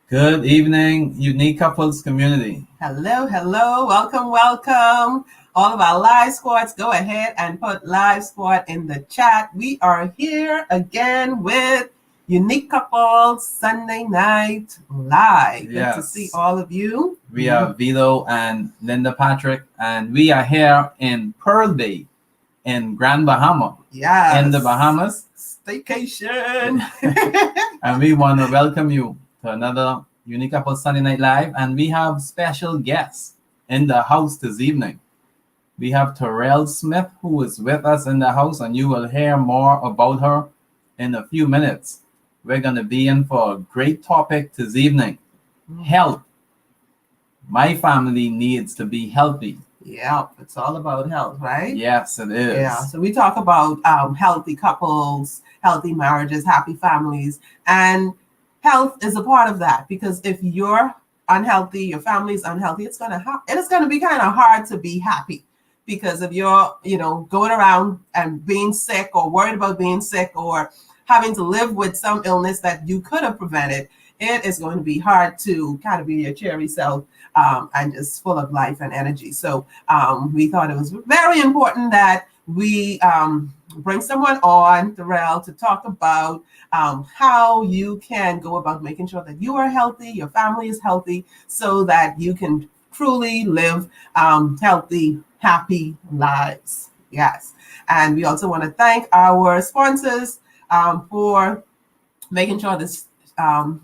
Good evening, Unique Couples community. Hello, hello, welcome, welcome. All of our live squads, go ahead and put live squad in the chat. We are here again with Unique Couples Sunday Night Live. Good to see all of you. We are Vito and Linda Patrick, and we are here in Pearl Bay in Grand Bahama. Yes. In the Bahamas. Staycation. And we want to welcome you to another Unique Couples Sunday Night Live. And we have special guests in the house this evening. We have Therell Smith, who is with us in the house, and you will hear more about her in a few minutes. We're going to be in for a great topic this evening. Health. My family needs to be healthy. Yeah, it's all about health, right? Yes, it is. Yeah, so we talk about healthy couples, healthy marriages, happy families, and health is a part of that, because if you're unhealthy, your family's unhealthy, it is going to be kind of hard to be happy, because if you're going around and being sick or worried about being sick or having to live with some illness that you could have prevented, it is going to be hard to kind of be your cheery self and just full of life and energy. So we thought it was very important that we bring someone on, Therell, to talk about how you can go about making sure that you are healthy, your family is healthy, so that you can truly live healthy, happy lives. Yes. And we also want to thank our sponsors for making sure this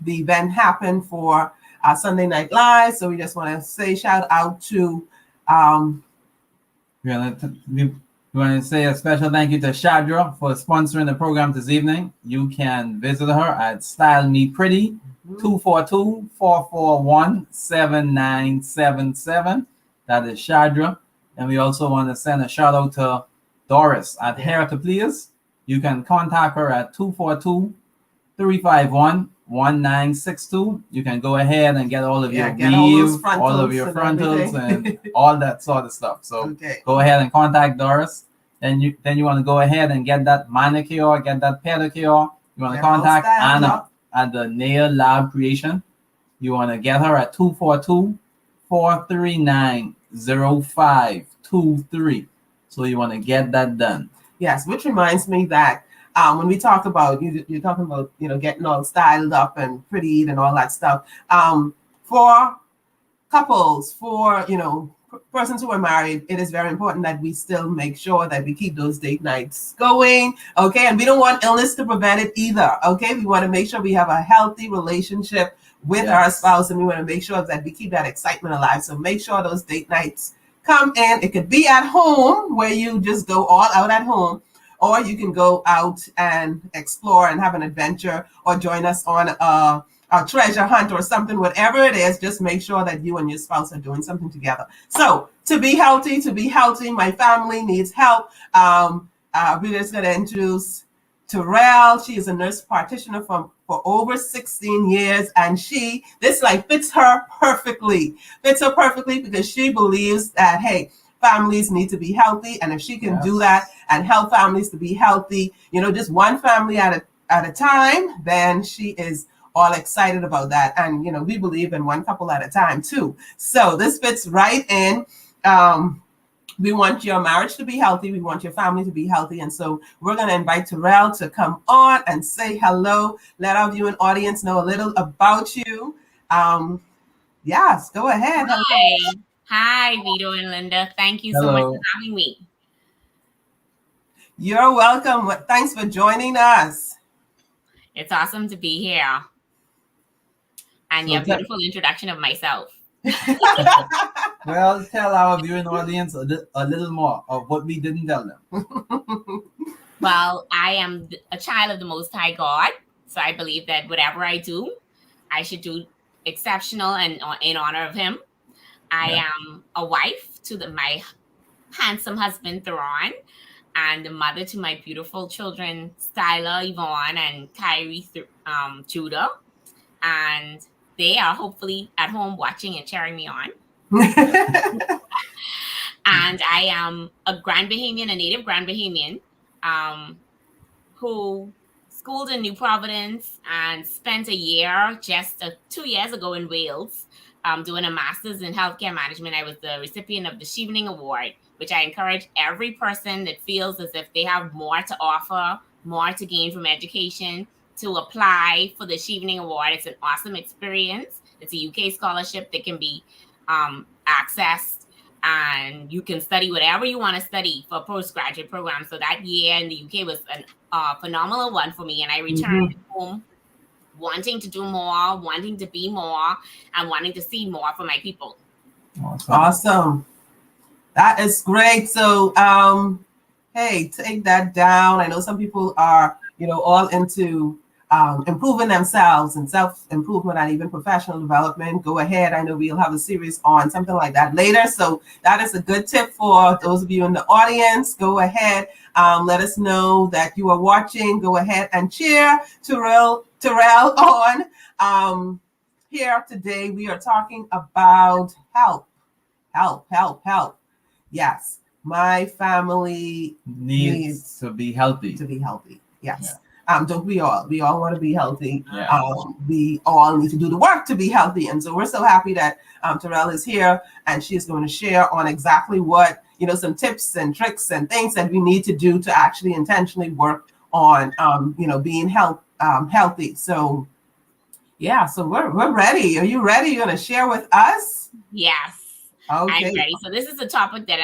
the event happened for Sunday Night Live. So we just want to say shout out to we want to say a special thank you to Shadra for sponsoring the program this evening. You can visit her at Style Me Pretty, 242-441-7977. That is Shadra. And we also want to send a shout out to Doris at Hair to Please. You can contact her at 242-351-1962. You can go ahead and get all of your weave, all of your frontals, and all that sort of stuff. So go ahead and contact Doris. Then you want to go ahead and get that manicure, get that pedicure. You want to contact Anna at the Nail Lab Creation. You want to get her at 242-439-0523. So you want to get that done. Yes, which reminds me that when we talk about, you're talking about, getting all styled up and prettied and all that stuff. For couples, for, persons who are married, it is very important that we still make sure that we keep those date nights going. Okay. And we don't want illness to prevent it either. Okay. We want to make sure we have a healthy relationship with our spouse, and we want to make sure that we keep that excitement alive. So make sure those date nights come in. It could be at home, where you just go all out at home, or you can go out and explore and have an adventure, or join us on a treasure hunt or something. Whatever it is, just make sure that you and your spouse are doing something together. So to be healthy, my family needs help. We're just going to introduce Therell. She is a nurse practitioner for over 16 years, and this fits her perfectly. Because she believes that, hey, families need to be healthy, and if she can do that and help families to be healthy, just one family at a time, then she is all excited about that. And we believe in one couple at a time too. So this fits right in. We want your marriage to be healthy. We want your family to be healthy. And so we're going to invite Therell to come on and say hello. Let our viewing audience know a little about you. Yes, go ahead. Hi. Hi, Vito and Linda. Thank you so much for having me. You're welcome. Thanks for joining us. It's awesome to be here. And your beautiful introduction of myself. Well, tell our viewing audience a little more of what we didn't tell them. Well, I am a child of the Most High God. So I believe that whatever I do, I should do exceptional and in honor of him. I am a wife to my handsome husband, Therell, and the mother to my beautiful children, Styler, Yvonne, and Kyrie Judah. And they are hopefully at home watching and cheering me on. And I am a Grand Bahamian, a native Grand Bahamian, who schooled in New Providence and spent a year just 2 years ago in Wales doing a master's in healthcare management. I was the recipient of the Chevening Award, which I encourage every person that feels as if they have more to offer, more to gain from education, to apply for the Chevening Award. It's an awesome experience. It's a UK scholarship that can be accessed, and you can study whatever you want to study for a postgraduate program. So that year in the UK was a phenomenal one for me, and I returned home wanting to do more, wanting to be more, and wanting to see more for my people. Awesome. That is great. So, hey, take that down. I know some people are, all into improving themselves and self-improvement and even professional development. Go ahead. I know we'll have a series on something like that later. So that is a good tip for those of you in the audience. Go ahead. Let us know that you are watching. Go ahead and cheer Therell on. Here today, we are talking about health. Yes. My family needs to be healthy. Yes. Don't we all? We all want to be healthy. Yeah. We all need to do the work to be healthy. And so we're so happy that Therell is here, and she is going to share on exactly what, some tips and tricks and things that we need to do to actually intentionally work on, being healthy. So, yeah, so we're ready. Are you ready? You're going to share with us? Yes. Okay. I'm ready. So this is a topic that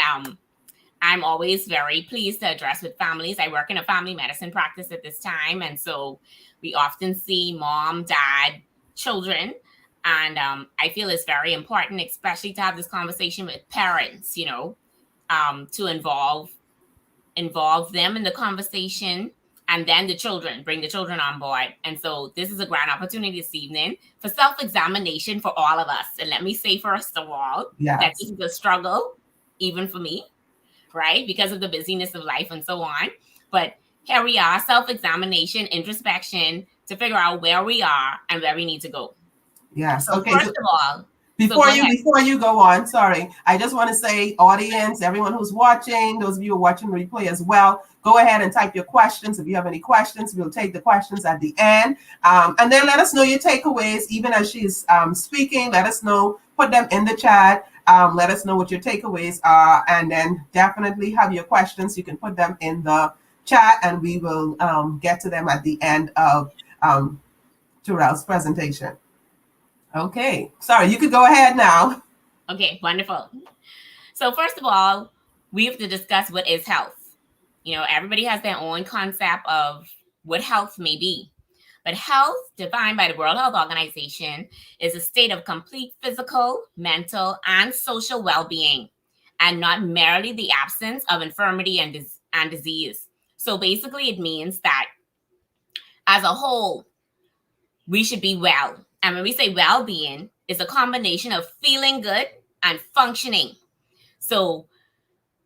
I'm always very pleased to address with families. I work in a family medicine practice at this time, and so we often see mom, dad, children, and I feel it's very important, especially to have this conversation with parents, to involve them in the conversation, and then the children, bring the children on board. And so this is a grand opportunity this evening for self-examination for all of us. And let me say, first of all, that this is a struggle, even for me, right? Because of the busyness of life and so on. But here we are, self-examination, introspection, to figure out where we are and where we need to go. Yes. So okay. First of all, before you go on, sorry, I just want to say, audience, everyone who's watching, those of you who are watching replay as well, go ahead and type your questions. If you have any questions, we'll take the questions at the end. And then let us know your takeaways, even as she's speaking. Let us know, put them in the chat. Let us know what your takeaways are, and then definitely have your questions. You can put them in the chat, and we will get to them at the end of Therell's presentation. Okay, sorry, you could go ahead now. Okay, wonderful. So first of all, we have to discuss what is health. Everybody has their own concept of what health may be. But health, defined by the World Health Organization, is a state of complete physical, mental, and social well-being, and not merely the absence of infirmity and disease. So basically, it means that as a whole, we should be well. And when we say well-being, it's a combination of feeling good and functioning. So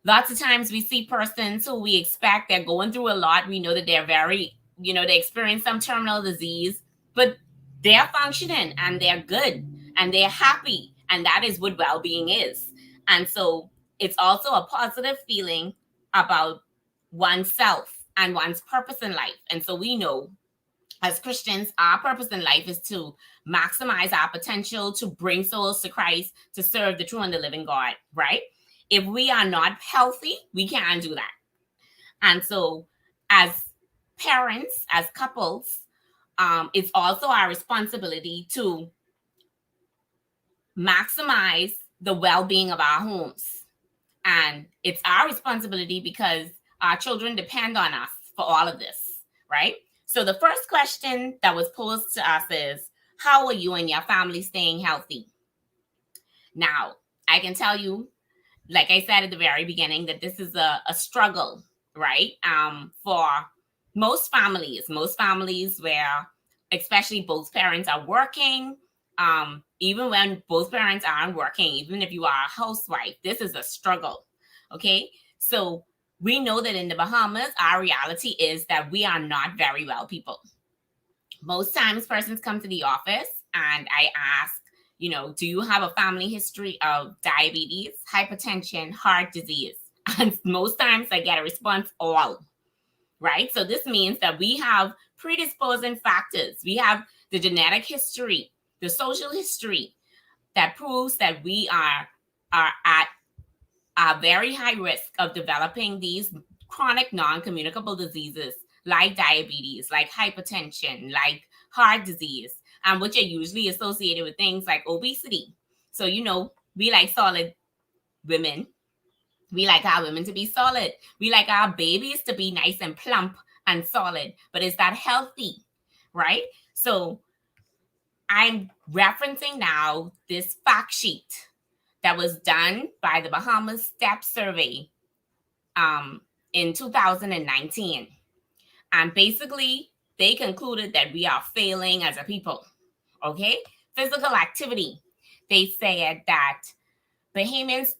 lots of times we see persons who we expect they're going through a lot. We know that they're very, they experience some terminal disease, but they're functioning and they're good and they're happy. And that is what well-being is. And so it's also a positive feeling about oneself and one's purpose in life. And so we know, as Christians, our purpose in life is to maximize our potential to bring souls to Christ, to serve the true and the living God, right? If we are not healthy, we can't do that. And so as parents, as couples, it's also our responsibility to maximize the well-being of our homes. And it's our responsibility because our children depend on us for all of this, right? So the first question that was posed to us is, how are you and your family staying healthy? Now, I can tell you, like I said at the very beginning, that this is a struggle, right? For most families where especially both parents are working, even when both parents aren't working, even if you are a housewife, this is a struggle, okay? So we know that in the Bahamas, our reality is that we are not very well people. Most times persons come to the office and I ask, do you have a family history of diabetes, hypertension, heart disease? And most times I get a response, all, right? So this means that we have predisposing factors. We have the genetic history, the social history that proves that we are at a very high risk of developing these chronic non-communicable diseases like diabetes, like hypertension, like heart disease, and which are usually associated with things like obesity. So, we like solid women. We like our women to be solid. We like our babies to be nice and plump and solid. But is that healthy? Right? So I'm referencing now this fact sheet that was done by the Bahamas Step Survey in 2019. And basically, they concluded that we are failing as a people. Okay? Physical activity. They said that Bahamians,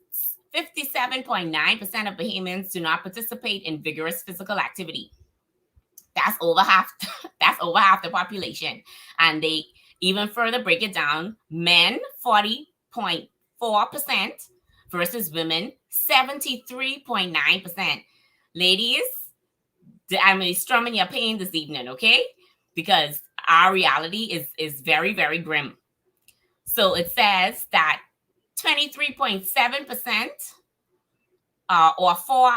57.9% of Bahamians do not participate in vigorous physical activity. That's over half. That's over half the population. And they even further break it down. Men, 40.4% versus women, 73.9%. Ladies, I'm strumming your pain this evening, okay? Because our reality is very, very grim. So it says that 23.7% or 4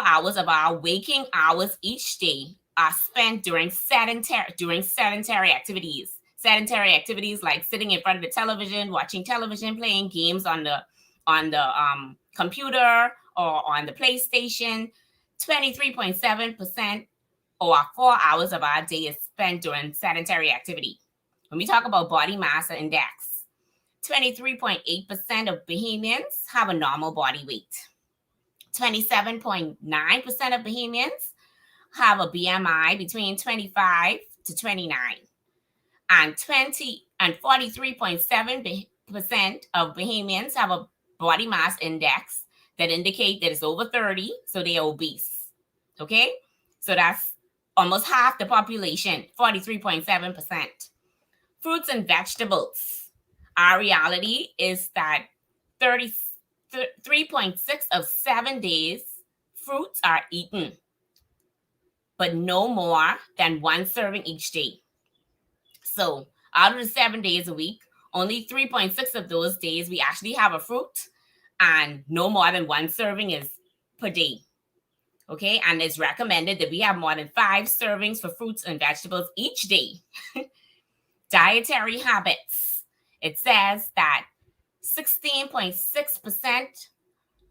hours of our waking hours each day are spent during sedentary activities. Sedentary activities like sitting in front of the television, watching television, playing games on the computer or on the PlayStation. 23.7% or 4 hours of our day is spent during sedentary activity. When we talk about body mass index, 23.8% of Bahamians have a normal body weight. 27.9% of Bahamians have a BMI between 25 to 29. And 43.7% of Bahamians have a body mass index that indicate that it's over 30, so they are obese. Okay? So that's almost half the population, 43.7%. Fruits and vegetables. Our reality is that 3.6 of 7 days, fruits are eaten, but no more than one serving each day. So out of the 7 days a week, only 3.6 of those days we actually have a fruit, and no more than one serving is per day. Okay, and it's recommended that we have more than 5 servings for fruits and vegetables each day. Dietary habits. It says that 16.6%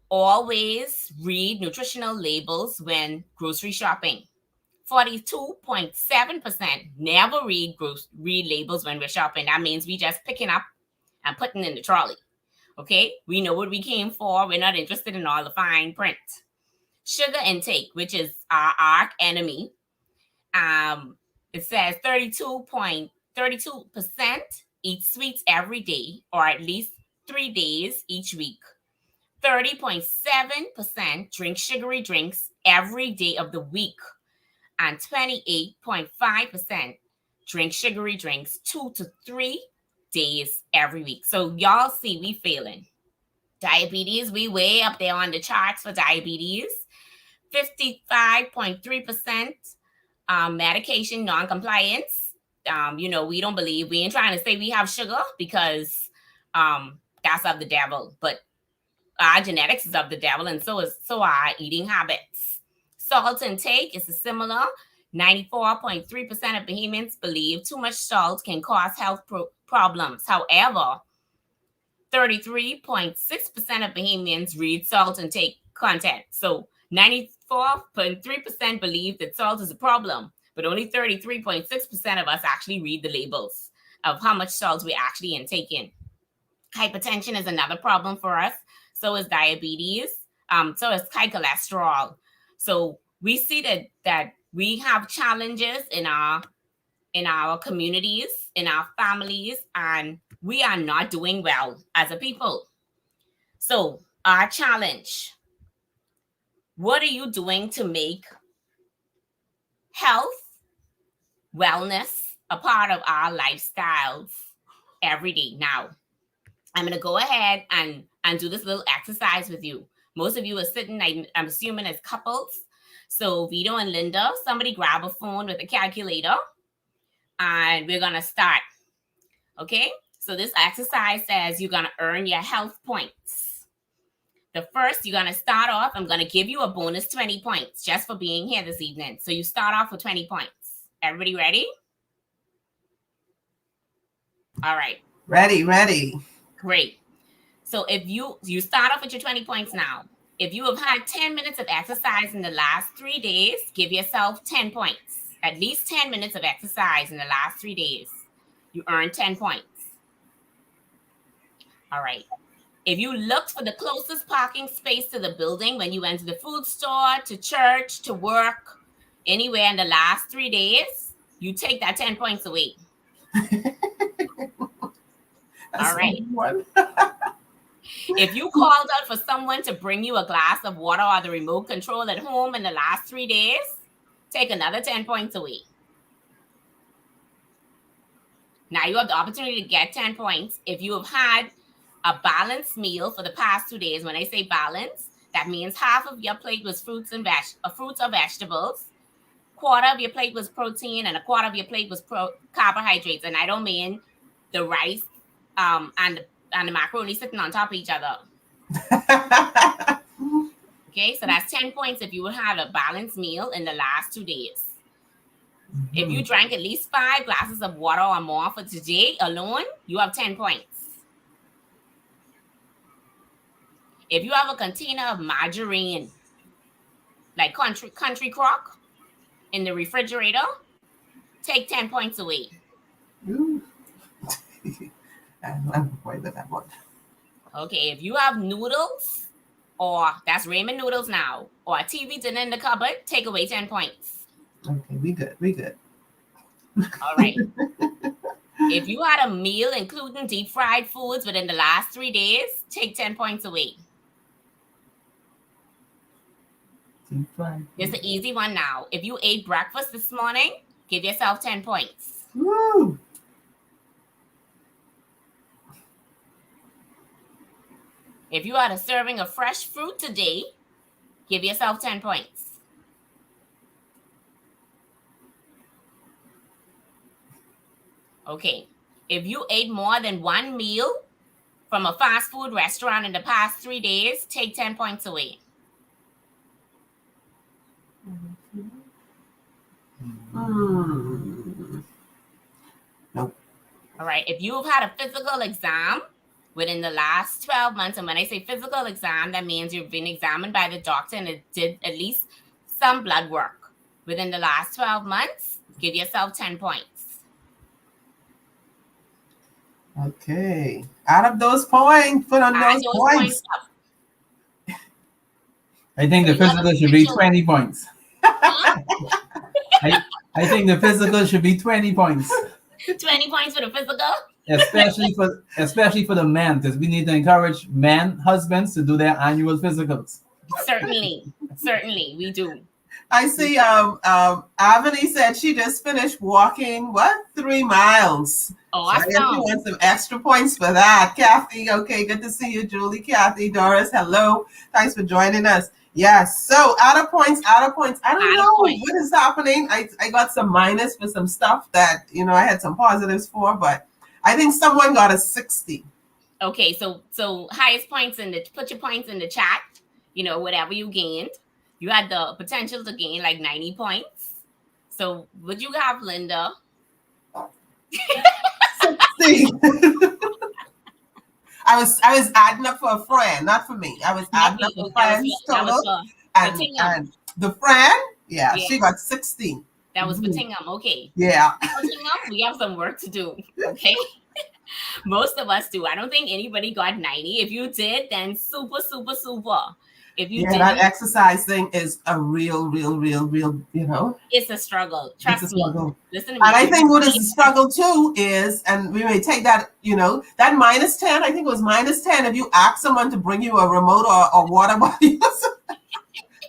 always read nutritional labels when grocery shopping. 42.7% never read labels when we're shopping. That means we just picking up and putting in the trolley. Okay, we know what we came for. We're not interested in all the fine print. Sugar intake, which is our arch enemy. It says 32% eat sweets every day, or at least 3 days each week. 30.7% drink sugary drinks every day of the week. And 28.5% drink sugary drinks 2 to 3 days every week. So y'all see we failing. Diabetes, we way up there on the charts for diabetes. 55.3% medication non-compliance. We don't believe. We ain't trying to say we have sugar because that's of the devil. But our genetics is of the devil, and so are our eating habits. Salt intake is similar. 94.3% of Bahamians believe too much salt can cause health problems. However, 33.6% of Bahamians read salt intake content. So 94.3% believe that salt is a problem, but only 33.6% of us actually read the labels of how much salt we're actually intaking. Hypertension is another problem for us. So is diabetes. So is high cholesterol. So we see that we have challenges in our communities, in our families, and we are not doing well as a people. So our challenge: what are you doing to make health, wellness a part of our lifestyles every day? Now, I'm going to go ahead and do this little exercise with you. Most of you are sitting, I'm assuming, as couples. So Vito and Linda, somebody grab a phone with a calculator and we're going to start. Okay? So this exercise says you're going to earn your health points. The first, you're going to start off, I'm going to give you a bonus 20 points just for being here this evening. So you start off with 20 points. Everybody ready? All right. Ready. Great. So if you start off with your 20 points now. If you have had 10 minutes of exercise in the last 3 days, give yourself 10 points. At least 10 minutes of exercise in the last 3 days. You earn 10 points. All right. If you looked for the closest parking space to the building when you went to the food store, to church, to work, anywhere in the last 3 days, you take that 10 points away. All right. If you called out for someone to bring you a glass of water or the remote control at home in the last 3 days, take another 10 points away. Now you have the opportunity to get 10 points if you have had a balanced meal for the past 2 days. When I say balance, that means half of your plate was fruits or vegetables, quarter of your plate was protein, and a quarter of your plate was carbohydrates. And I don't mean the rice and the macaroni sitting on top of each other. Okay, so that's 10 points if you would have a balanced meal in the last 2 days. If you drank at least 5 glasses of water or more for today alone, you have 10 points. If you have a container of margarine, like country crock, in the refrigerator, take 10 points away. I'm quite with that one. Okay, if you have noodles, or that's ramen noodles now, or a TV dinner in the cupboard, take away 10 points. Okay, we good. All right. If you had a meal including deep fried foods within the last 3 days, take 10 points away. Deep fried. It's an easy one now. If you ate breakfast this morning, give yourself 10 points. Woo! If you had a serving of fresh fruit today, give yourself 10 points. Okay. If you ate more than one meal from a fast food restaurant in the past 3 days, take 10 points away. Nope. All right. If you've had a physical exam within the last 12 months, and when I say physical exam, that means you've been examined by the doctor and it did at least some blood work within the last 12 months, give yourself 10 points. Okay. Out of those points, put on those points. I think the physical should be 20 points. I think the physical should be 20 points. 20 points for the physical? Especially for the men, because we need to encourage husbands to do their annual physicals. Certainly, we do. I see Avani said she just finished walking 3 miles. Awesome. So I guess she wants some extra points for that. Kathy, okay, good to see you. Julie, Kathy, Doris, hello. Thanks for joining us. Yes, so out of points. I don't know what is happening. I got some minus for some stuff that, I had some positives for, but I think someone got a 60. Okay, so highest points put your points in the chat, whatever you gained. You had the potential to gain like 90 points. So would you have, Linda? 60. I was adding up for a friend, not for me. I was adding up for friends total. And the friend, she got 16. That was for Tingham, okay. Yeah. For Tingham, we have some work to do, okay? Most of us do. I don't think anybody got 90. If you did, then super, super, super. If you didn't, that exercise thing is a real, it's a struggle. Trust me. Listen to me. And I think what is a struggle too is, and we may take that, that minus 10, I think it was minus 10 if you ask someone to bring you a remote or water bottle.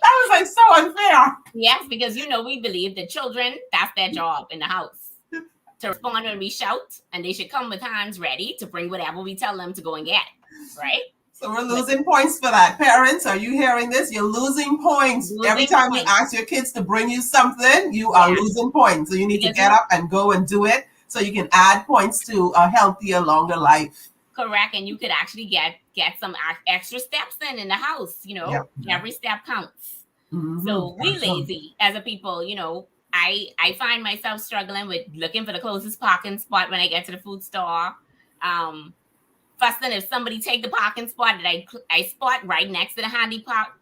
That was like so unfair. Yes, because we believe that children, that's their job in the house. To respond when we shout, and they should come with hands ready to bring whatever we tell them to go and get. Right? So we're losing points for that. Parents, are you hearing this? You're losing points. Every Losing time you points. ask your kids to bring you something, you are Yeah. losing points. So you need to Because get up and go and do it so you can add points to a healthier, longer life. correct, and you could actually get some extra steps in the house. Yep. Every step counts. Mm-hmm. So we lazy as a people. I find myself struggling with looking for the closest parking spot when I get to the food store. First thing, if somebody take the parking spot that I spot right next to the handicap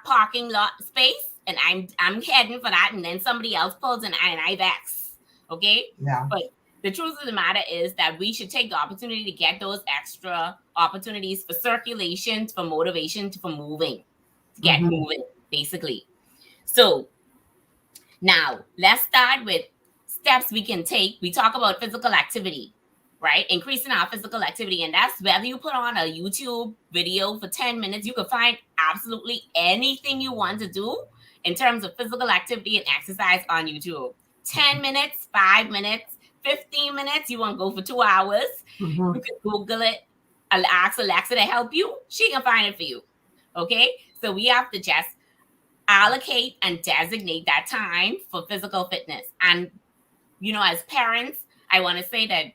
parking lot space, and I'm heading for that, and then somebody else pulls and I vex. Okay, Yeah. but the truth of the matter is that we should take the opportunity to get those extra opportunities for circulation, for motivation, for moving, to get moving, basically. So now let's start with steps we can take. We talk about physical activity, right? Increasing our physical activity. And that's whether you put on a YouTube video for 10 minutes, you can find absolutely anything you want to do in terms of physical activity and exercise on YouTube. 10 minutes, 5 minutes, 15 minutes, you want to go for 2 hours. Mm-hmm. You can Google it, ask Alexa to help you. She can find it for you. Okay? So we have to just allocate and designate that time for physical fitness. And, as parents, I want to say that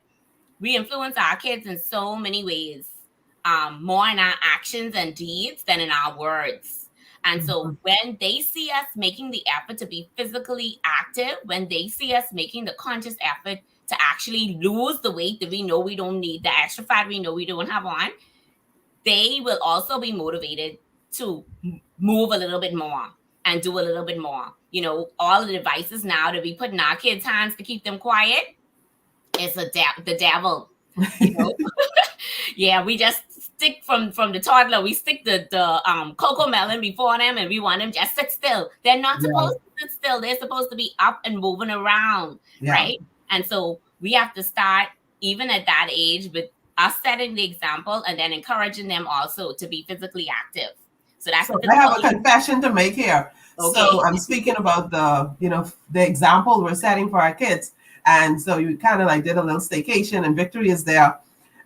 we influence our kids in so many ways, more in our actions and deeds than in our words. And so when they see us making the effort to be physically active, when they see us making the conscious effort to actually lose the weight that we know we don't need, the extra fat we know we don't have on, they will also be motivated to move a little bit more and do a little bit more. All the devices now that we put in our kids' hands to keep them quiet, it's the devil. Yeah, we just stick from the toddler. We stick the cocoa melon before them, and we want them just sit still. They're not supposed to sit still. They're supposed to be up and moving around, right? And so we have to start even at that age with us setting the example and then encouraging them also to be physically active. So that's I have a confession to make here. Okay. So I'm speaking about the example we're setting for our kids. And so you kind of like did a little staycation, and Victory is there.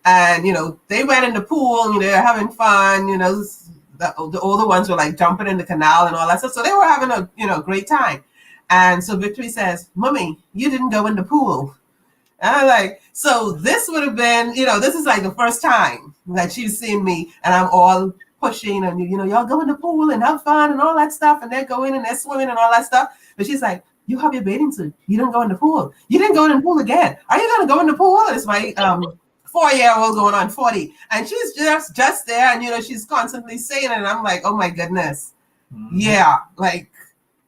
And, they went in the pool, they're having fun, the older ones were like jumping in the canal and all that stuff. So they were having a great time. And so Victory says, "Mommy, you didn't go in the pool." And I'm like, so this would have been, this is like the first time that she's seen me, and I'm all pushing and, y'all go in the pool and have fun and all that stuff. And they're going and they're swimming and all that stuff. But she's like, "You have your bathing suit. You didn't go in the pool. You didn't go in the pool again. Are you going to go in the pool?" It's my 4-year-old going on 40. And she's just there. And, she's constantly saying it. And I'm like, oh my goodness. Mm-hmm. Yeah. Like,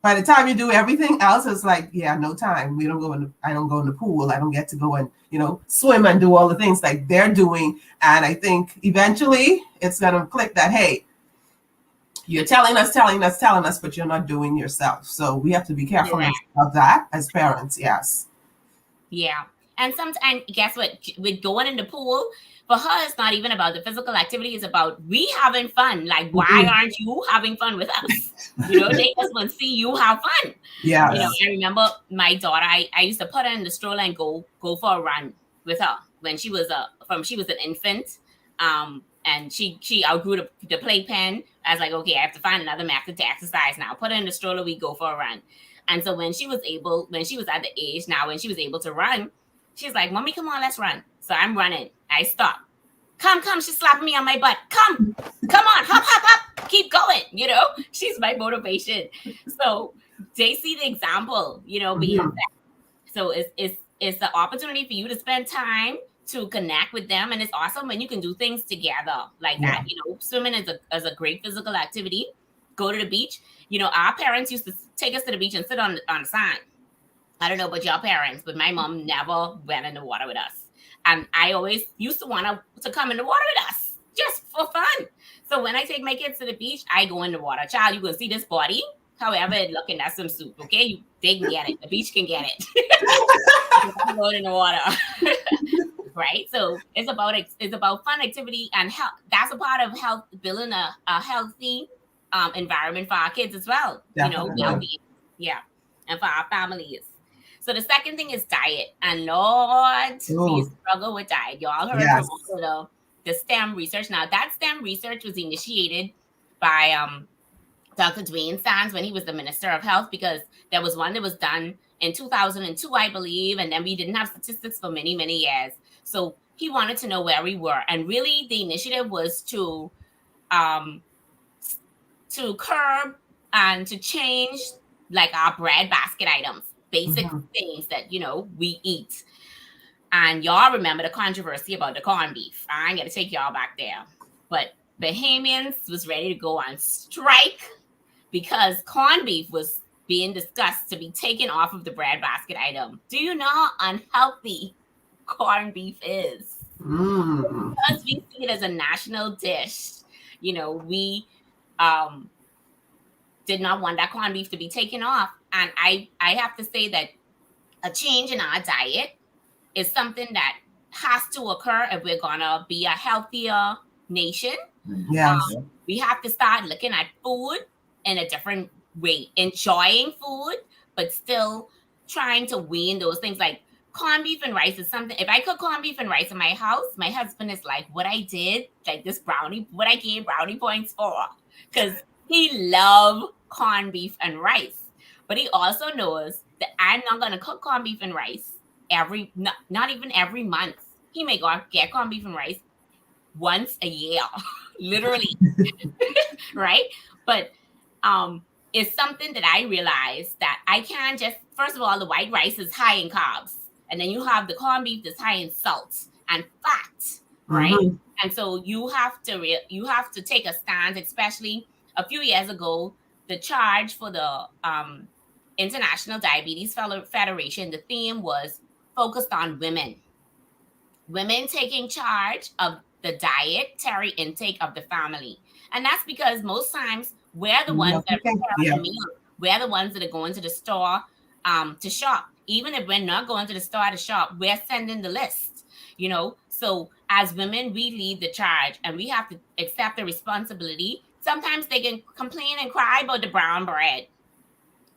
by the time you do everything else, it's like, yeah, no time. I don't go in the pool. I don't get to go and, swim and do all the things like they're doing. And I think eventually it's going to click that, hey, you're telling us, but you're not doing yourself. So we have to be careful of that as parents. Yes. Yeah. And sometimes, guess what? With going in the pool, for her, it's not even about the physical activity. It's about we having fun. Like, why aren't you having fun with us? They just want to see you have fun. Yeah. I remember my daughter. I used to put her in the stroller and go for a run with her when she was an infant. And she outgrew the playpen. I was like, okay, I have to find another method to exercise now. Put her in the stroller, we go for a run. And so when she was at the age now when she was able to run, she's like, "Mommy, come on, let's run." So I'm running. I stop. Come. She's slapping me on my butt. Come on, hop. Keep going. She's my motivation. So they see the example, being that. So it's the opportunity for you to spend time to connect with them. And it's awesome when you can do things together like that. Swimming is a great physical activity. Go to the beach. Our parents used to take us to the beach and sit on the sand. I don't know about your parents, but my mom never went in the water with us. And I always used to want to come in the water with us just for fun. So when I take my kids to the beach, I go in the water. Child, you can see this body, however it look in that swimsuit, okay? They can get it. The beach can get it. Go in the water. Right? So it's about fun activity and health. That's a part of health, building a healthy environment for our kids as well. Definitely. Healthy. Yeah. And for our families. So the second thing is diet. And Lord, we Ooh, struggle with diet. Y'all heard from yes. all of the STEM research. Now that STEM research was initiated by Dr. Dwayne Sands when he was the Minister of Health, because there was one that was done in 2002, I believe, and then we didn't have statistics for many, many years. So he wanted to know where we were. And really the initiative was um, to curb and to change like our bread basket items, basic Mm-hmm. things that, we eat. And y'all remember the controversy about the corned beef. I ain't gonna take y'all back there. But Bahamians was ready to go on strike because corned beef was being discussed to be taken off of the bread basket item. Do you know how unhealthy corned beef is? Mm. Because we see it as a national dish, we um, did not want that corned beef to be taken off. And I have to say that a change in our diet is something that has to occur if we're gonna be a healthier nation. Yes. We have to start looking at food in a different way, enjoying food, but still trying to wean those things. Like corned beef and rice is something. If I cook corned beef and rice in my house, my husband is like, "What I did, like this brownie, what I gave brownie points for," because he love corned beef and rice. But he also knows that I'm not gonna cook corned beef and rice not even every month. He may go get corned beef and rice once a year, literally, right? But it's something that I realized that I can't just, first of all, the white rice is high in carbs, and then you have the corned beef that's high in salt and fat, right? Mm-hmm. And so you have to take a stand, especially a few years ago, the charge for the International Diabetes Federation, the theme was focused on women taking charge of the dietary intake of the family. And that's because most times we're the ones Yeah. that Okay. prepare Yeah. the meal. We're the ones that are going to the store to shop. Even if we're not going to the store to shop, we're sending the list. So as women, we lead the charge and we have to accept the responsibility. Sometimes they can complain and cry about the brown bread.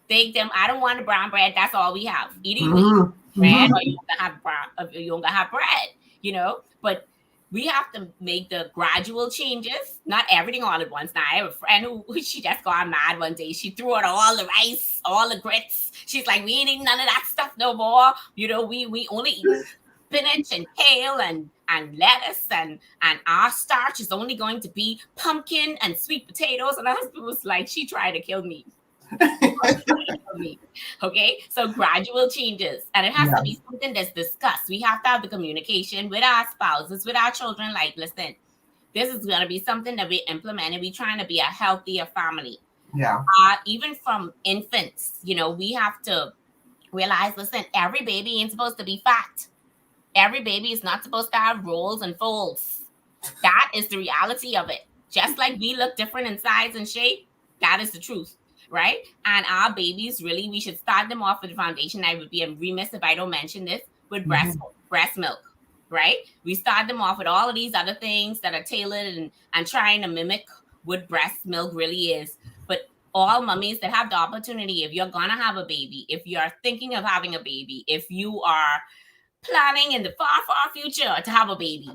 I don't want the brown bread. That's all we have. Either you eat Mm-hmm. bread or Mm-hmm. you don't have brown, or you don't have bread. But we have to make the gradual changes, not everything all at once. Now I have a friend who she just got mad one day. She threw out all the rice, all the grits. She's like, we ain't eating none of that stuff no more. We only eating spinach and kale and lettuce, and our starch is only going to be pumpkin and sweet potatoes. And her husband was like, she tried to kill me. Okay, so gradual changes, and it has to Yeah. be something that's discussed. We have to have the communication with our spouses, with our children. Like, listen, this is going to be something that we implement, and we're trying to be a healthier family. Yeah. Even from infants, we have to realize, listen, every baby ain't supposed to be fat. Every baby is not supposed to have rolls and folds. That is the reality of it. Just like we look different in size and shape, that is the truth, right? And our babies, really, we should start them off with the foundation. I would be remiss if I don't mention this, with Mm-hmm. breast milk, right? We start them off with all of these other things that are tailored and trying to mimic what breast milk really is. But all mummies that have the opportunity, if you're gonna have a baby, if you're thinking of having a baby, if you are planning in the far, far future to have a baby,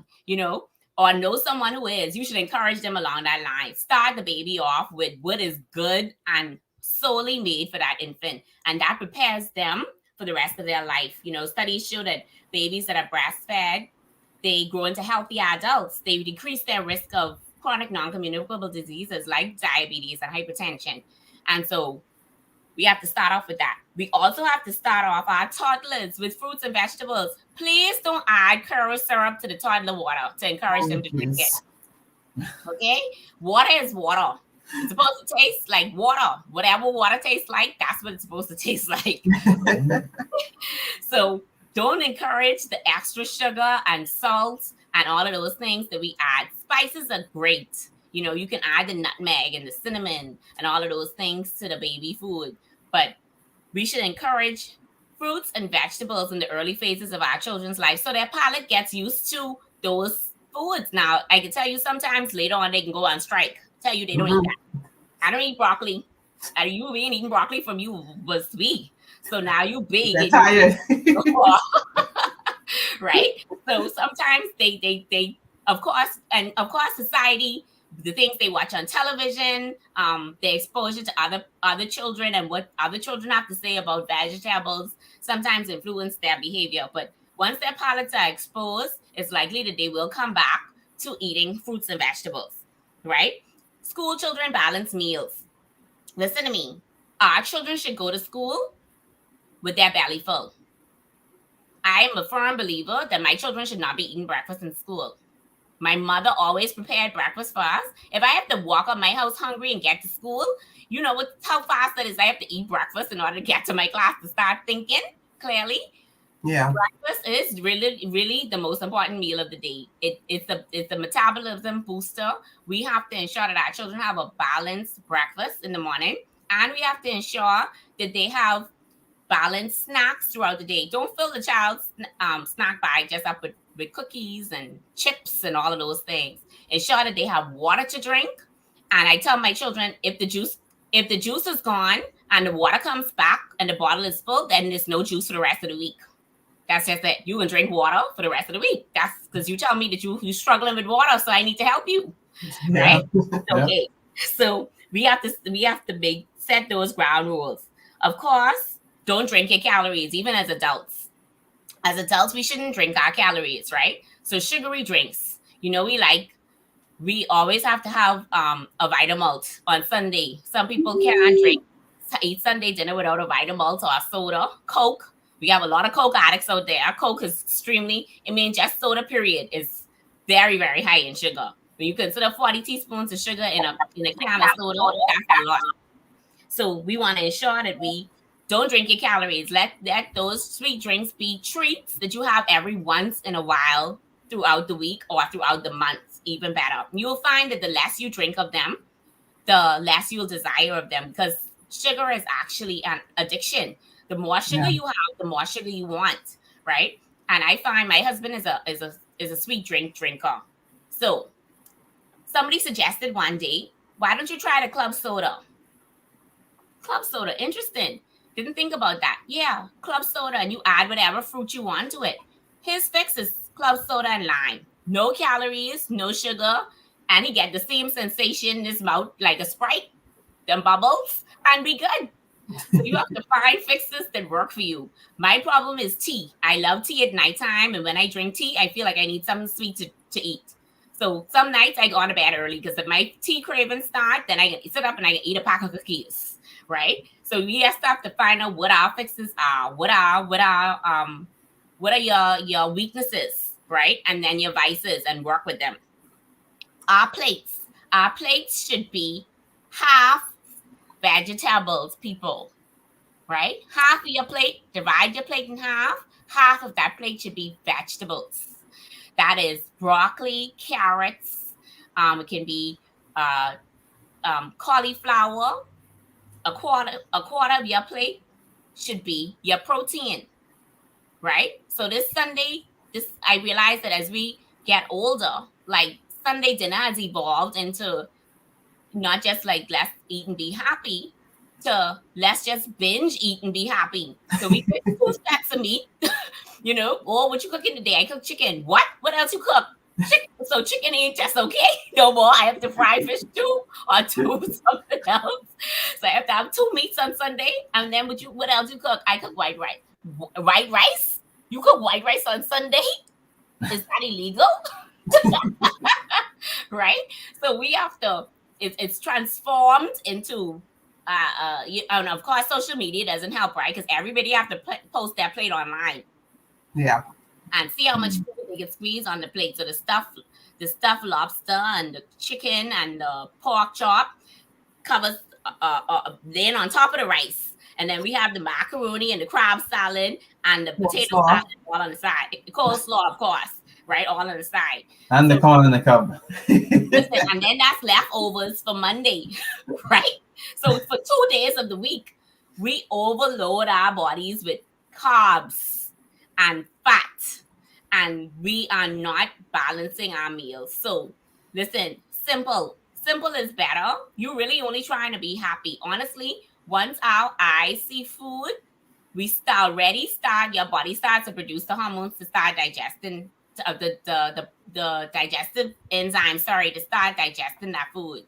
or know someone who is, you should encourage them along that line. Start the baby off with what is good and solely made for that infant. And that prepares them for the rest of their life. Studies show that babies that are breastfed, they grow into healthy adults. They decrease their risk of chronic non-communicable diseases like diabetes and hypertension. And so we have to start off with that. We also have to start off our toddlers with fruits and vegetables. Please don't add curd syrup to the toddler water to encourage them Oh, to drink it. please. Okay? Water is water. It's supposed to taste like water. Whatever water tastes like, that's what it's supposed to taste like. So don't encourage the extra sugar and salt and all of those things that we add. Spices are great. You can add the nutmeg and the cinnamon and all of those things to the baby food. But we should encourage fruits and vegetables in the early phases of our children's life so their palate gets used to those foods. Now, I can tell you sometimes later on they can go on strike. Tell you they don't eat Mm-hmm. that. I don't eat broccoli. And you ain't eating broccoli from you was we. So now you big They're and you tired. right? So sometimes they of course society, the things they watch on television, their exposure to other children and what other children have to say about vegetables sometimes influence their behavior. But once their palates are exposed, it's likely that they will come back to eating fruits and vegetables, right? School children balance meals. Listen to me. Our children should go to school with their belly full. I am a firm believer that my children should not be eating breakfast in school. My mother always prepared breakfast for us. If I have to walk out my house hungry and get to school, you know what? How fast that is. I have to eat breakfast in order to get to my class to start thinking clearly. Yeah. Breakfast is really the most important meal of the day. It's a metabolism booster. We have to ensure that our children have a balanced breakfast in the morning, and we have to ensure that they have balanced snacks throughout the day. Don't fill the child's snack bag just up with cookies and chips and all of those things. Ensure that they have water to drink. And I tell my children, if the juice is gone and the water comes back and the bottle is full, then there's no juice for the rest of the week. That's just that you can drink water for the rest of the week. That's because you tell me that you're struggling with water, so I need to help you, Yeah. right? Okay, so we have to set those ground rules. Of course, don't drink your calories, even as adults. As adults, we shouldn't drink our calories, right? So sugary drinks, we always have to have a Vitamalt on Sunday. Some people can't eat Sunday dinner without a Vitamalt or a soda. Coke. We have a lot of Coke addicts out there. Coke is just soda period is very, very high in sugar. When you consider 40 teaspoons of sugar in a can of soda, that's a lot. So we want to ensure that we don't drink your calories. Let those sweet drinks be treats that you have every once in a while throughout the week or throughout the month, even better. You'll find that the less you drink of them, the less you'll desire of them, because sugar is actually an addiction. The more sugar you have, the more sugar you want, right? And I find my husband is a sweet drinker. So somebody suggested one day, why don't you try the club soda? Club soda, interesting. Didn't think about that. Yeah, club soda, and you add whatever fruit you want to it. His fix is club soda and lime. No calories, no sugar, and he get the same sensation in his mouth like a Sprite, them bubbles, and be good. So you have to find fixes that work for you. My problem is tea. I love tea at nighttime, and when I drink tea, I feel like I need something sweet to eat. So some nights I go on to bed early because if my tea cravings start, then I can sit up and I can eat a pack of cookies, right? So we have to find out what our fixes are, what are your weaknesses, right? And then your vices, and work with them. Our plates should be half vegetables, people, right? Half of your plate, divide your plate in half. Half of that plate should be vegetables. That is broccoli, carrots. It can be cauliflower. A quarter of your plate should be your protein, right? So this Sunday, this I realized that as we get older, like Sunday dinner has evolved into not just like let's eat and be happy, to let's just binge eat and be happy. So we cook two stacks of meat, or what you cooking today? I cook chicken. What else you cook? Chicken. So chicken ain't just okay no more. I have to fry fish too, or do something else. So I have to have two meats on Sunday. And then what else you cook? I cook white rice. White rice? You cook white rice on Sunday? Is that illegal? Right? So we have to. It's transformed into. And of course, social media doesn't help, right? Because everybody have to post their plate online. Yeah. And see how much food they can squeeze on the plate. So the stuffed lobster and the chicken and the pork chop covers then on top of the rice. And then we have the macaroni and the crab salad and the potato salad all on the side. The coleslaw, of course, right? All on the side. And the corn in the cup. Listen, and then that's leftovers for Monday, right? So for 2 days of the week, we overload our bodies with carbs and fat, and we are not balancing our meals. So listen, simple is better. You're really only trying to be happy. Honestly, once our eyes see food, your body starts to produce the hormones to start digesting the digestive enzymes, to start digesting that food.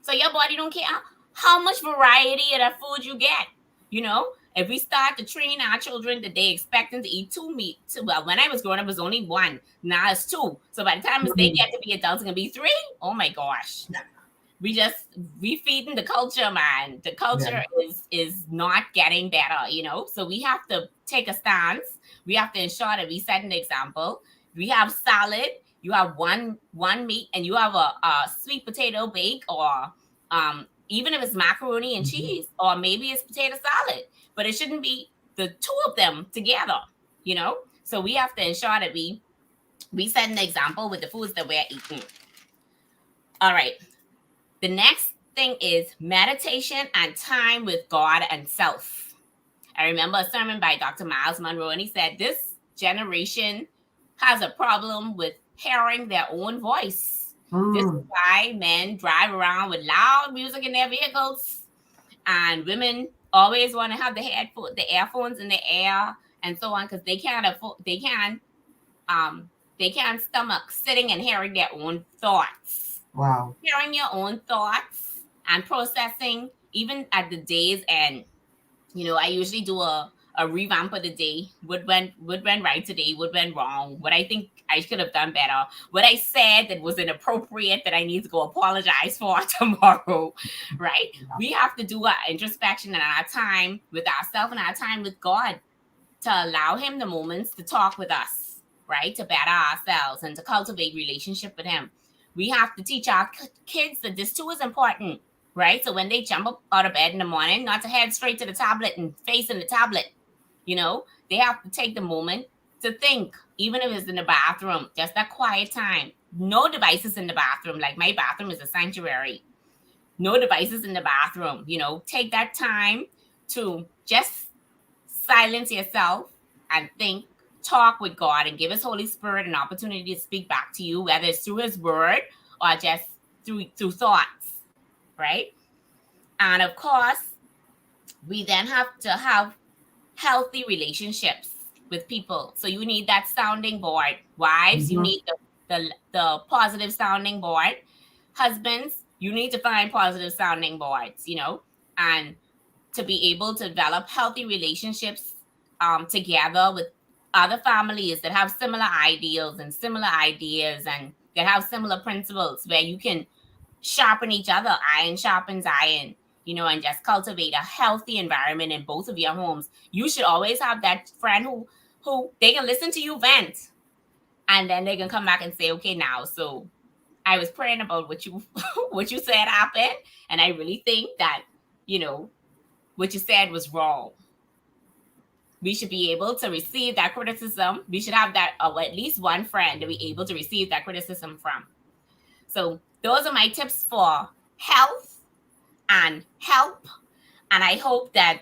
So your body don't care how much variety of that food you get. You know, if we start to train our children that they expect them to eat two meat, well, when I was growing up, it was only one. Now it's two. So by the time they get to be adults, it's gonna be three. Oh my gosh. We feeding the culture, man. The culture is not getting better, you know. So we have to take a stance. We have to ensure that we set an example. We have salad. You have one meat, and you have a sweet potato bake, or even if it's macaroni and cheese, or maybe it's potato salad. But it shouldn't be the two of them together, you know. So we have to ensure that we set an example with the foods that we're eating. All right. The next thing is meditation and time with God and self. I remember a sermon by Dr. Miles Monroe, and he said this generation has a problem with hearing their own voice. This is why men drive around with loud music in their vehicles, and women always want to have the earphones in their ear and so on, because they can't stomach sitting and hearing their own thoughts. Wow. Hearing your own thoughts and processing, even at the day's end. You know, I usually do a revamp of the day. What went right today? What went wrong? What I think I should have done better? What I said that was inappropriate that I need to go apologize for tomorrow, right? We have to do our introspection and our time with ourselves and our time with God to allow Him the moments to talk with us, right? To better ourselves and to cultivate relationship with Him. We have to teach our kids that this too is important, right? So when they jump up out of bed in the morning, not to head straight to the tablet and face in the tablet, you know, they have to take the moment to think, even if it's in the bathroom, just that quiet time. No devices in the bathroom. Like my bathroom is a sanctuary. No devices in the bathroom. You know, take that time to just silence yourself and think. Talk with God and give His Holy Spirit an opportunity to speak back to you, whether it's through His word or just through thoughts, right? And of course, we then have to have healthy relationships with people. So you need that sounding board. Wives, you need the positive sounding board. Husbands, you need to find positive sounding boards, you know, and to be able to develop healthy relationships together with other families that have similar ideals and similar ideas and that have similar principles, where you can sharpen each other. Iron sharpens iron, you know, and just cultivate a healthy environment in both of your homes. You should always have that friend who they can listen to you vent, and then they can come back and say, okay, now, so I was praying about what you said happened, and I really think that, you know, what you said was wrong. We should be able to receive that criticism. We should have that, or at least one friend that we're able to receive that criticism from. So those are my tips for health and help. And I hope that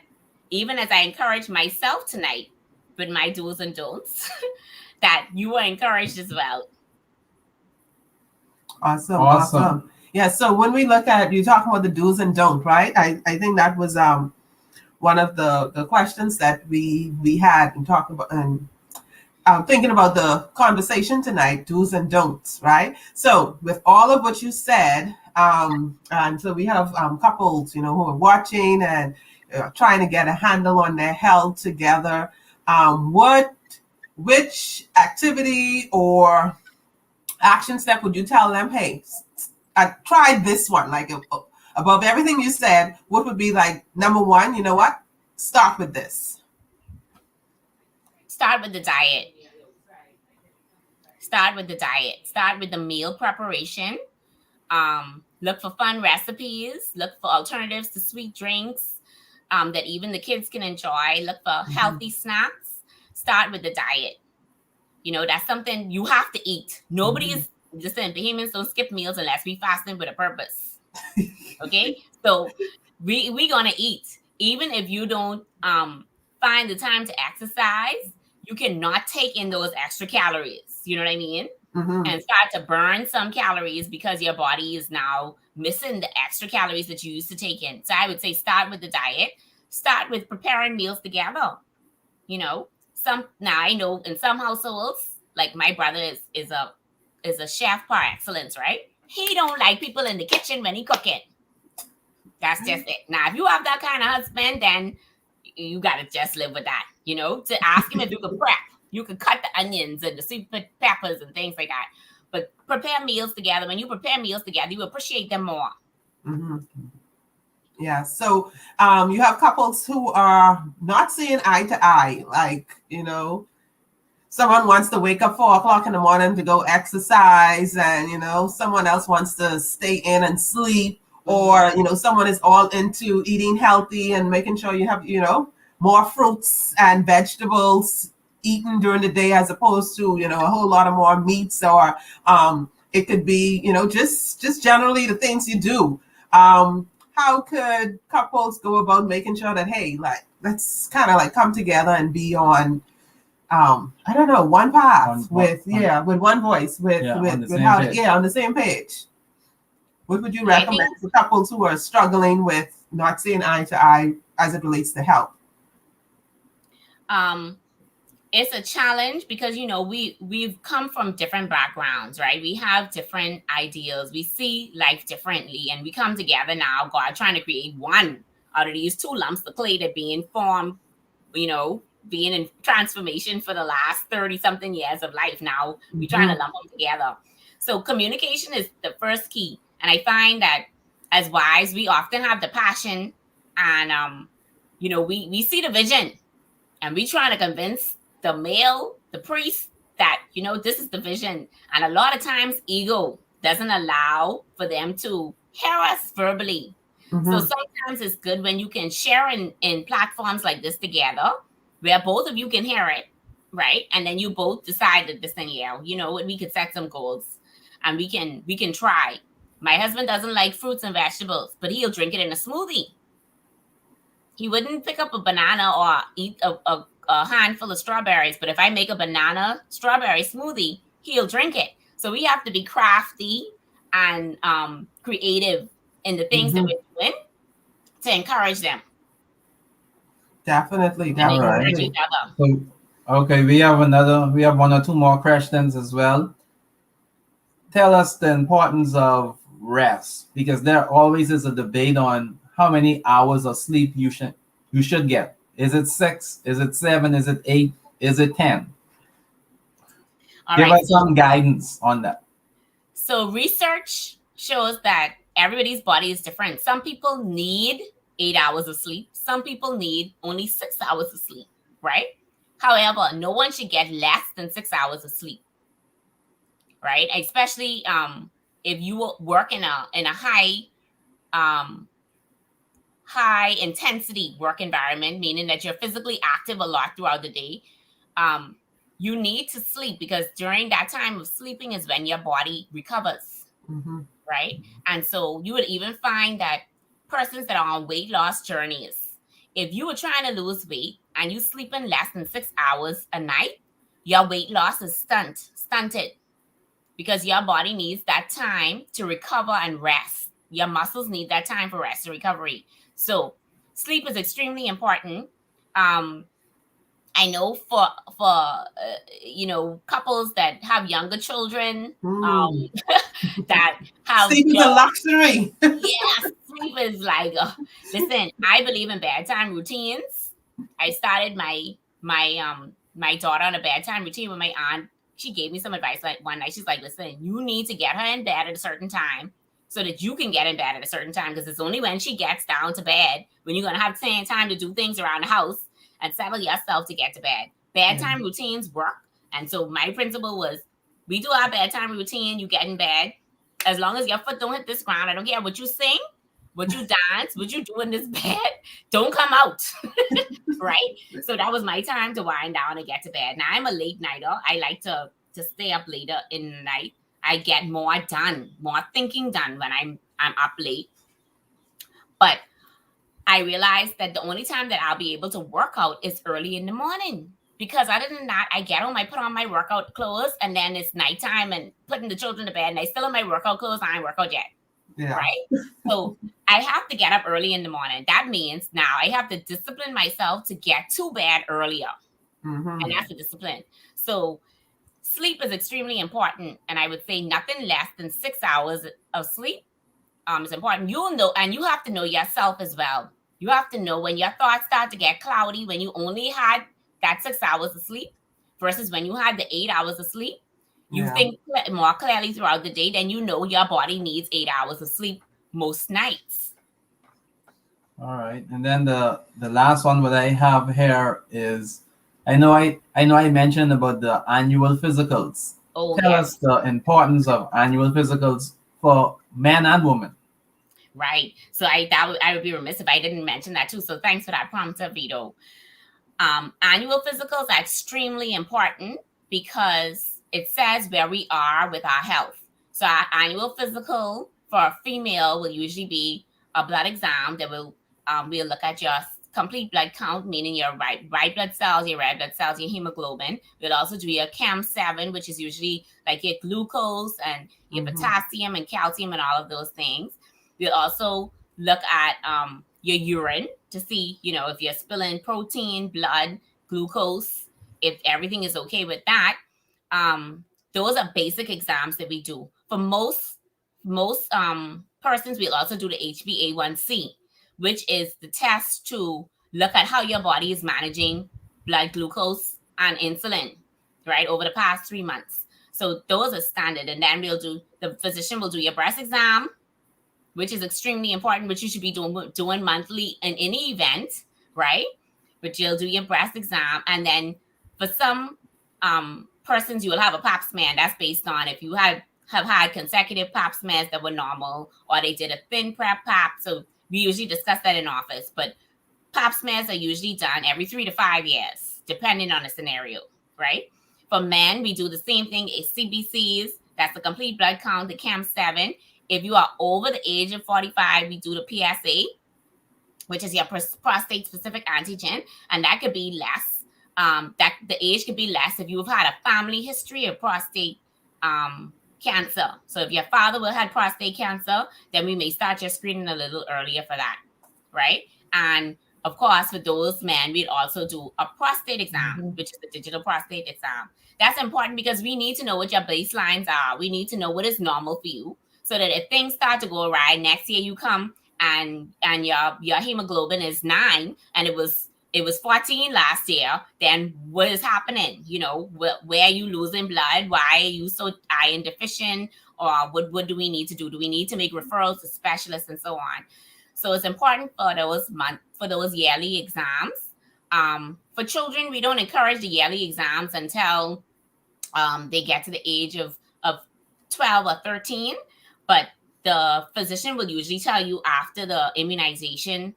even as I encourage myself tonight with my do's and don'ts, that you are encouraged as well. Awesome. Yeah, so when we look at, you talking about the do's and don'ts, right? I think that was one of the questions that we had and talking about, and thinking about the conversation tonight, do's and don'ts, right? So with all of what you said, and so we have couples, you know, who are watching and trying to get a handle on their health together. Which activity or action step would you tell them, hey, I tried this one, like above everything you said, what would be like number one? You know what? Start with this. Start with the diet. Start with the meal preparation. Look for fun recipes. Look for alternatives to sweet drinks that even the kids can enjoy. Look for healthy snacks. Start with the diet. You know, that's something you have to eat. Nobody is, listen, Bahamians don't skip meals unless we fasting with a purpose. Okay? So we gonna eat. Even if you don't find the time to exercise, you cannot take in those extra calories. You know what I mean? And start to burn some calories because your body is now missing the extra calories that you used to take in. So I would say start with the diet. start with preparing meals together. You know, some now I know in some households, like my brother is a chef par excellence, right? He don't like people in the kitchen when he cooking. That's just it. Now, if you have that kind of husband, then you gotta just live with that. You know, to ask him if you could prep, you could cut the onions and the sweet peppers and things like that. But prepare meals together. When you prepare meals together, you appreciate them more. Mm-hmm. Yeah. So you have couples who are not seeing eye to eye. Like, someone wants to wake up 4 o'clock in the morning to go exercise, and someone else wants to stay in and sleep, or someone is all into eating healthy and making sure you have more fruits and vegetables eaten during the day, as opposed to a whole lot of more meats, or it could be just generally the things you do. How could couples go about making sure that, hey, like, let's kind of like come together and be on I don't know, one path with one voice, with how on the same page? What would you recommend for couples who are struggling with not seeing eye to eye as it relates to health? It's a challenge because we've come from different backgrounds, right? We have different ideals. We see life differently, and we come together now, God, trying to create one out of these two lumps of clay that being formed, being in transformation for the last 30 something years of life. Now we're trying to lump them together. So communication is the first key. And I find that as wives, we often have the passion, and we see the vision, and we trying to convince the male, the priest, that this is the vision. And a lot of times ego doesn't allow for them to hear us verbally. So sometimes it's good when you can share in platforms like this together, where both of you can hear it, right? And then you both decide that this thing, we could set some goals, and we can try. My husband doesn't like fruits and vegetables, but he'll drink it in a smoothie. He wouldn't pick up a banana or eat a handful of strawberries, but if I make a banana strawberry smoothie, he'll drink it. So we have to be crafty and creative in the things that we're doing to encourage them. Definitely. Encourage each other. So, okay, we have one or two more questions as well. Tell us the importance of rest, because there always is a debate on how many hours of sleep you should get. Is it 6? Is it 7? Is it 8? Is it 10? Give us some guidance on that. So research shows that everybody's body is different. Some people need 8 hours of sleep. Some people need only 6 hours of sleep, right? However, no one should get less than 6 hours of sleep, right? Especially if you work in a high intensity work environment, meaning that you're physically active a lot throughout the day. You need to sleep, because during that time of sleeping is when your body recovers, right? And so you would even find that persons that are on weight loss journeys, if you were trying to lose weight and you sleep in less than 6 hours a night, your weight loss is stunted, because your body needs that time to recover and rest. Your muscles need that time for rest and recovery. So sleep is extremely important. I know for couples that have younger children, that have sleep is a luxury. Yes, sleep is like listen, I believe in bedtime routines. I started my daughter on a bedtime routine with my aunt. She gave me some advice like one night. She's like, listen, you need to get her in bed at a certain time so that you can get in bed at a certain time, because it's only when she gets down to bed when you're going to have time to do things around the house and settle yourself to get to bed. Bedtime routines work. And so my principle was, we do our bedtime routine, you get in bed. As long as your foot don't hit this ground, I don't care what you sing, what you dance, what you do in this bed, don't come out. Right? So that was my time to wind down and get to bed. Now I'm a late nighter. I like to stay up later in the night. I get more done, more thinking done when I'm up late. But I realized that the only time that I'll be able to work out is early in the morning, because other than that, I get home, I put on my workout clothes, and then it's nighttime and putting the children to bed, and I still in my workout clothes. I ain't work out yet. Yeah. right? So I have to get up early in the morning. That means now I have to discipline myself to get to bed earlier. Mm-hmm. And that's the discipline. So sleep is extremely important. And I would say nothing less than 6 hours of sleep is important. You'll know, and you have to know yourself as well. You have to know when your thoughts start to get cloudy, when you only had that 6 hours of sleep versus when you had the 8 hours of sleep. You Yeah. think more clearly throughout the day, then you know your body needs 8 hours of sleep most nights. All right, and then the last one that I have here is, I know I mentioned about the annual physicals. Oh, Tell us yes. the importance of annual physicals for men and women. Right. So I would be remiss if I didn't mention that too. So thanks for that prompt, Vito. Annual physicals are extremely important because it says where we are with our health. So our annual physical for a female will usually be a blood exam that we'll look at your complete blood count, meaning your white blood cells, your red blood cells, your hemoglobin. We'll also do your CAM7, which is usually like your glucose and your potassium and calcium and all of those things. We'll also look at your urine to see, if you're spilling protein, blood, glucose, if everything is okay with that. Those are basic exams that we do. For most persons, we'll also do the HbA1c, which is the test to look at how your body is managing blood glucose and insulin, right, over the past 3 months. So those are standard. And then the physician will do your breast exam, which is extremely important, which you should be doing monthly in any event, right? But you'll do your breast exam. And then for some persons, you will have a pap smear. And that's based on if you have had consecutive pap smears that were normal, or they did a thin prep pap. So we usually discuss that in office. But pap smears are usually done every 3 to 5 years, depending on the scenario, right? For men, we do the same thing, CBCs. That's the complete blood count, the CAM7. If you are over the age of 45, we do the PSA, which is your prostate-specific antigen, and that could be less. That the age could be less if you've had a family history of prostate cancer. So if your father will had prostate cancer, then we may start your screening a little earlier for that, right? And of course, for those men, we'd also do a prostate exam, which is the digital prostate exam. That's important because we need to know what your baselines are. We need to know what is normal for you, so that if things start to go awry, next year you come and your hemoglobin is 9 and it was 14 last year, then what is happening? Where are you losing blood? Why are you so iron deficient? Or what do we need to do? Do we need to make referrals to specialists and so on? So it's important for those yearly exams. For children, we don't encourage the yearly exams until they get to the age of 12 or 13. But the physician will usually tell you after the immunization,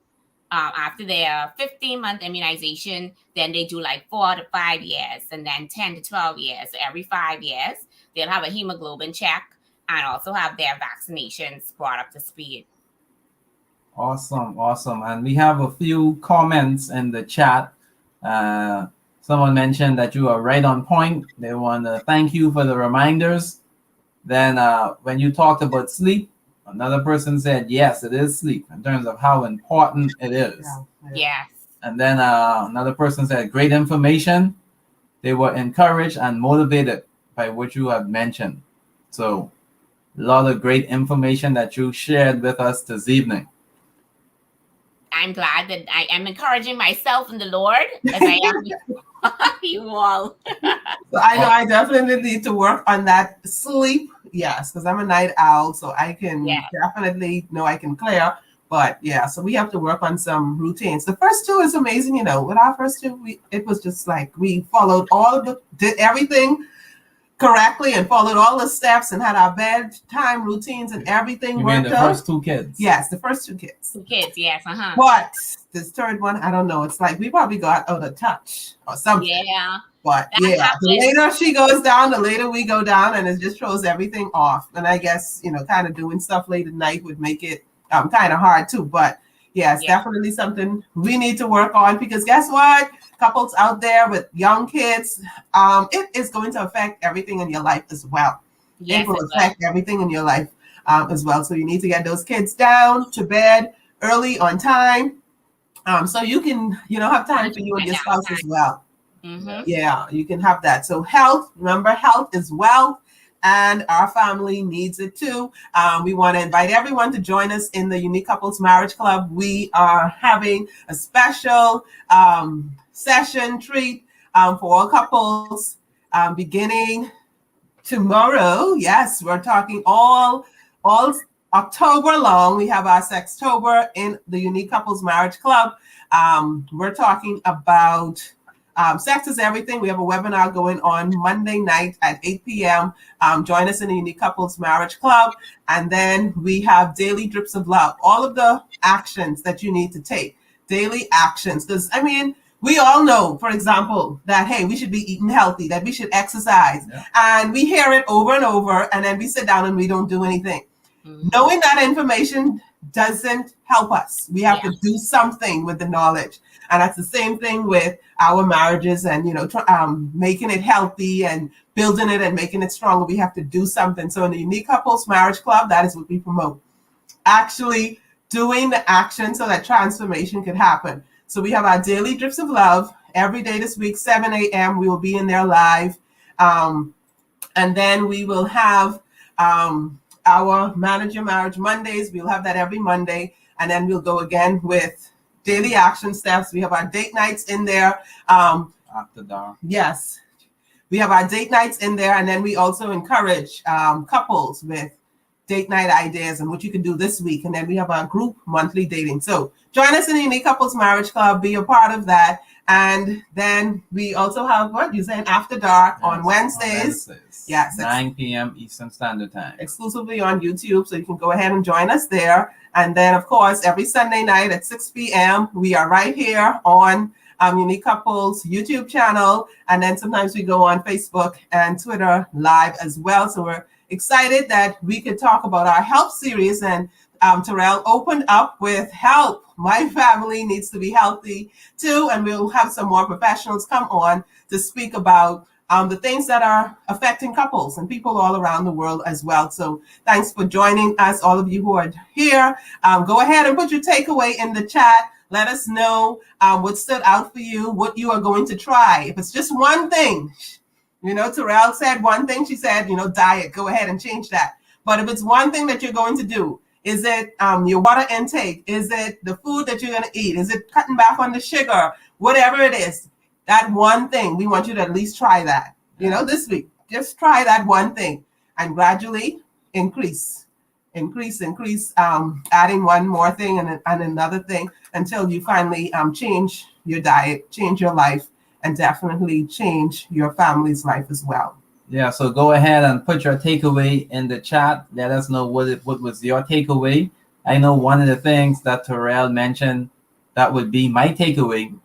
after their 15-month immunization, then they do like 4 to 5 years, and then 10 to 12 years. So every 5 years, they'll have a hemoglobin check and also have their vaccinations brought up to speed. Awesome. And we have a few comments in the chat. Someone mentioned that you are right on point. They want to thank you for the reminders. Then when you talked about sleep, another person said, yes, it is sleep in terms of how important it is. Yes. And then another person said, great information. They were encouraged and motivated by what you have mentioned. So a lot of great information that you shared with us this evening. I'm glad that I am encouraging myself in the Lord as I am you all. So I know I definitely need to work on that sleep. Yes, because I'm a night owl, so I can definitely know I can clear. But yeah, so we have to work on some routines. The first two is amazing, With our first two, it was just like we followed did everything correctly and followed all the steps and had our bedtime routines and everything. You mean the first two kids? Yes, the first two kids. Two kids, yes, But this third one, I don't know. It's like we probably got out of touch or something. Yeah. But the later she goes down, the later we go down, and it just throws everything off. And I guess, kind of doing stuff late at night would make it kind of hard too. But it's definitely something we need to work on, because guess what? Couples out there with young kids, it is going to affect everything in your life as well. Yes, it will affect everything in your life. as well. So you need to get those kids down to bed early on time, so you can, have time for you and your spouse as well. Mm-hmm. Yeah, you can have that. So health, remember, health is wealth, and our family needs it too. We want to invite everyone to join us in the Unique Couples Marriage Club. We are having a special session treat for all couples beginning tomorrow. Yes, we're talking all October long. We have our Sextober in the Unique Couples Marriage Club. We're talking about sex is everything. We have a webinar going on Monday night at 8 p.m. Join us in the Unique Couples Marriage Club. And then we have daily drips of love, all of the actions that you need to take, daily actions. Because, we all know, for example, that, hey, we should be eating healthy, that we should exercise. Yeah. And we hear it over and over, and then we sit down and we don't do anything. Mm-hmm. Knowing that information doesn't help us. We have to do something with the knowledge. And that's the same thing with our marriages and, making it healthy and building it and making it stronger. We have to do something. So in the Unique Couples Marriage Club, that is what we promote. Actually doing the action so that transformation could happen. So we have our daily drips of love every day this week, 7 a.m. We will be in there live. And then we will have our Manage Your Marriage Mondays. We'll have that every Monday. And then we'll go again with daily action steps. We have our date nights in there. After dark. Yes. We have our date nights in there. And then we also encourage couples with date night ideas and what you can do this week. And then we have our group monthly dating. So join us in the Unique Couples Marriage Club. Be a part of that. And then we also have what you saying After Dark on Wednesdays. Yes, 9 p.m. Eastern Standard Time. Exclusively on YouTube. So you can go ahead and join us there. And then, of course, every Sunday night at 6 p.m., we are right here on Unique Couples YouTube channel. And then sometimes we go on Facebook and Twitter live as well. So we're excited that we could talk about our health series, and Therell opened up with help. My family needs to be healthy too, and we'll have some more professionals come on to speak about the things that are affecting couples and people all around the world as well. So thanks for joining us, all of you who are here. Go ahead and put your takeaway in the chat. Let us know what stood out for you, what you are going to try. If it's just one thing, Therell said one thing. She said, diet. Go ahead and change that. But if it's one thing that you're going to do, is it your water intake? Is it the food that you're going to eat? Is it cutting back on the sugar? Whatever it is, that one thing, we want you to at least try that. This week, just try that one thing and gradually increase, adding one more thing and another thing until you finally change your diet, change your life, and definitely change your family's life as well. Yeah, so go ahead and put your takeaway in the chat. Let us know what was your takeaway. I know one of the things that Therell mentioned that would be my takeaway,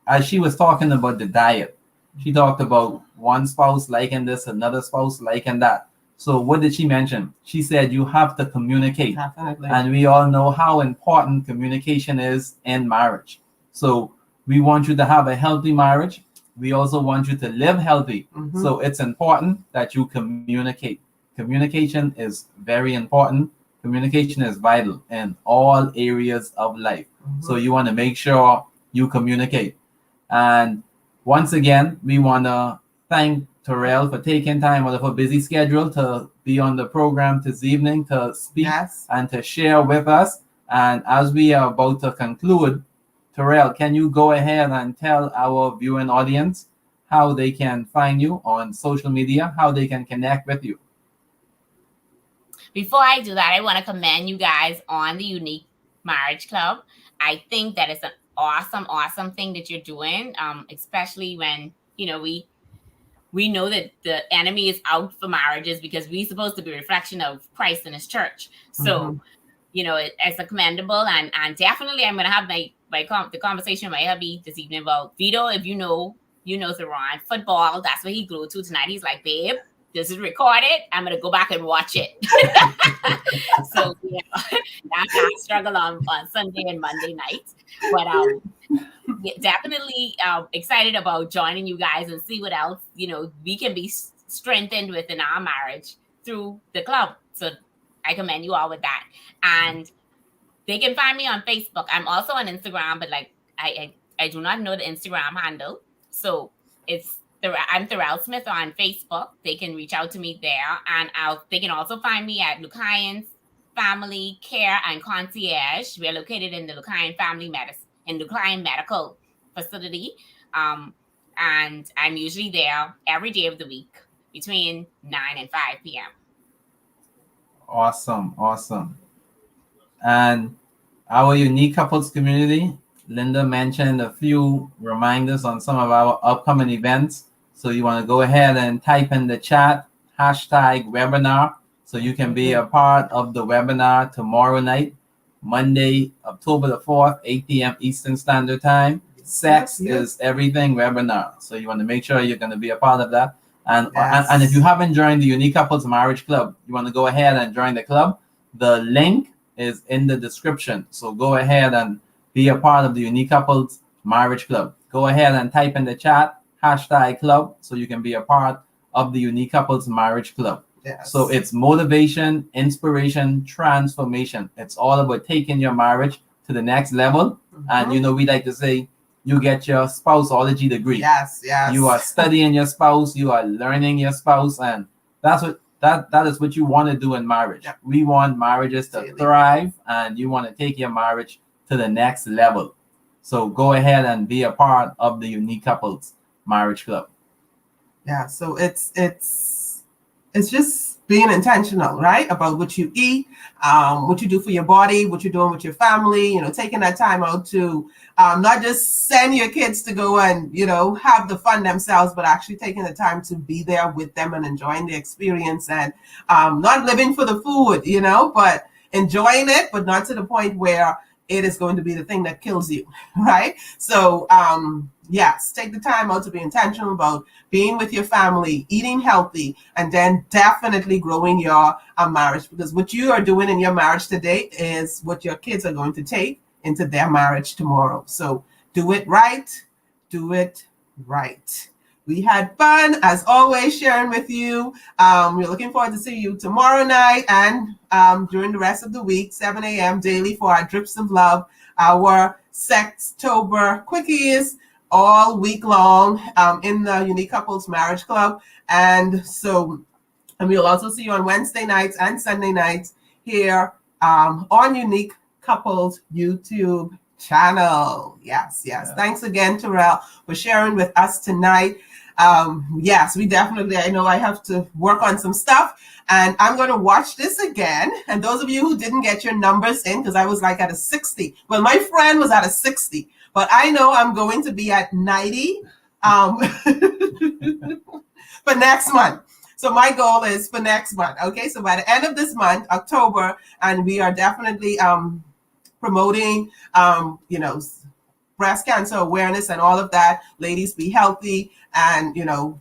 as she was talking about the diet. She talked about one spouse liking this, another spouse liking that. So what did she mention? She said you have to communicate. Definitely. And we all know how important communication is in marriage. So we want you to have a healthy marriage. We also want you to live healthy. Mm-hmm. So it's important that you communicate. Communication is very important. Communication is vital in all areas of life. Mm-hmm. So you want to make sure you communicate. And once again, we want to thank Therell for taking time out of her busy schedule to be on the program this evening to speak and to share with us. And as we are about to conclude, Therell, can you go ahead and tell our viewing audience how they can find you on social media, how they can connect with you? Before I do that, I want to commend you guys on the Unique Marriage Club. I think that it's an awesome thing that you're doing, especially when, we know that the enemy is out for marriages because we're supposed to be a reflection of Christ and his church. So, it's a commendable, and definitely I'm going to have the conversation with my hubby this evening about Vito. If you know Theron, football, that's what he glued to tonight. He's like, babe, this is recorded. I'm going to go back and watch it. So, I struggle on Sunday and Monday nights. But definitely excited about joining you guys and see what else, we can be strengthened within our marriage through the club. So I commend you all with that. And they can find me on Facebook. I'm also on Instagram, but like I do not know the Instagram handle. So I'm Therell Smith on Facebook. They can reach out to me there, and they can also find me at Lucayan's Family Care and Concierge. We are located in the Lucayan Medical Facility, and I'm usually there every day of the week between 9 and 5 p.m. Awesome. And our unique couples community, Linda mentioned a few reminders on some of our upcoming events. So you want to go ahead and type in the chat #webinar so you can be a part of the webinar tomorrow night, Monday, October the 4th, 8 p.m. Eastern Standard Time. Sex is Everything webinar. So you want to make sure you're going to be a part of that. And if you haven't joined the Unique Couples Marriage Club, you want to go ahead and join the club. The link is in the description. So go ahead and be a part of the Unique Couples Marriage Club. Go ahead and type in the chat #club so you can be a part of the Unique Couples Marriage Club. Yes. So it's motivation, inspiration, transformation. It's all about taking your marriage to the next level. And we like to say, you get your spouseology degree. Yes. You are studying your spouse, you are learning your spouse, and that's what that is what you want to do in marriage. Yep. We want marriages to thrive, and you want to take your marriage to the next level. So go ahead and be a part of the Unique Couples Marriage Club. Yeah, so it's just being intentional, right? About what you eat, what you do for your body, what you're doing with your family, taking that time out to not just send your kids to go and, have the fun themselves, but actually taking the time to be there with them and enjoying the experience and not living for the food, but enjoying it, but not to the point where it is going to be the thing that kills you, right? So, yes, take the time out to be intentional about being with your family, eating healthy, and then definitely growing your marriage, because what you are doing in your marriage today is what your kids are going to take into their marriage tomorrow. So do it right. Do it right. We had fun, as always, sharing with you. We're looking forward to seeing you tomorrow night and during the rest of the week, 7 a.m. daily for our Drips of Love, our Sextober quickies all week long in the Unique Couples Marriage Club. And we'll also see you on Wednesday nights and Sunday nights here on Unique Couples YouTube channel. Yes. Thanks again, Therell, for sharing with us tonight. Yes, we definitely, I know I have to work on some stuff, and I'm going to watch this again. And those of you who didn't get your numbers in, because I was like at a 60. Well, my friend was at a 60, but I know I'm going to be at 90 for next month. So my goal is for next month. Okay, so by the end of this month, October, and we are definitely promoting, breast cancer awareness and all of that. Ladies, be healthy, and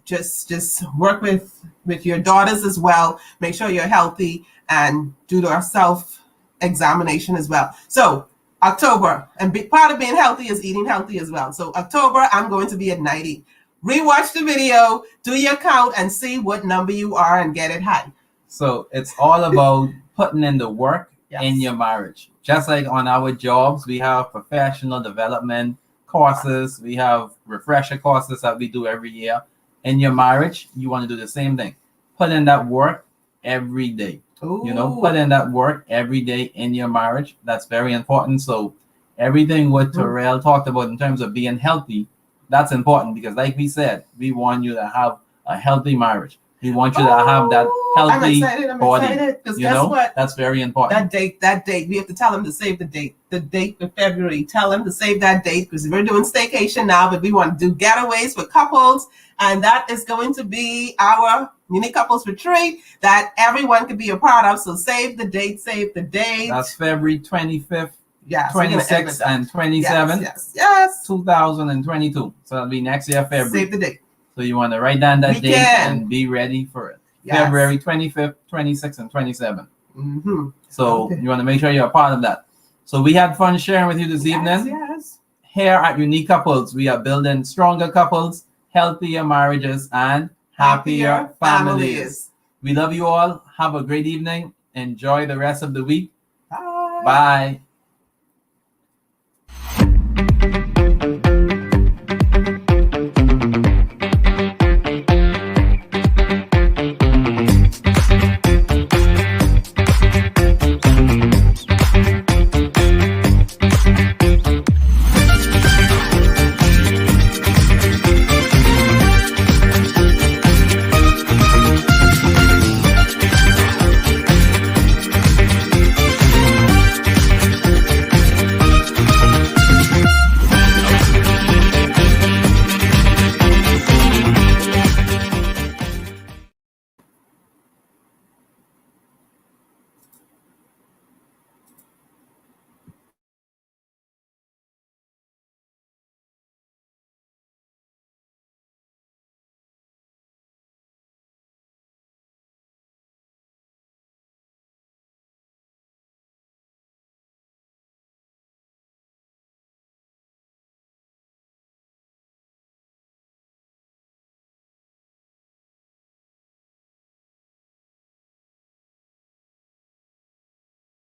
just work with your daughters as well. Make sure you're healthy and do the self-examination as well. So October, and part of being healthy is eating healthy as well. So October, I'm going to be at 90. Rewatch the video, do your count, and see what number you are and get it high. So it's all about putting in the work in your marriage. Just like on our jobs, we have professional development courses, we have refresher courses that we do every year. In your marriage, you want to do the same thing. Put in that work every day. Ooh. Put in that work every day in your marriage. That's very important. So everything what Therell talked about in terms of being healthy, that's important, because like we said, we want you to have a healthy marriage. We want you to have that healthy body. Because guess what? That's very important. That date. We have to tell them to save the date. The date of February. Tell them to save that date, because we're doing staycation now, but we want to do getaways for couples. And that is going to be our Unique Couples Retreat that everyone can be a part of. So save the date. That's February 25th. Yes, 26th and 27th. Yes. 2022. So it'll be next year, February. Save the date. So you want to write down that date and be ready for it. Yes. February 25th, 26th, and 27th. Mm-hmm. So you want to make sure you're a part of that. So we had fun sharing with you this evening. Yes. Here at Unique Couples, we are building stronger couples, healthier marriages, and happier families. We love you all. Have a great evening. Enjoy the rest of the week. Bye. Bye.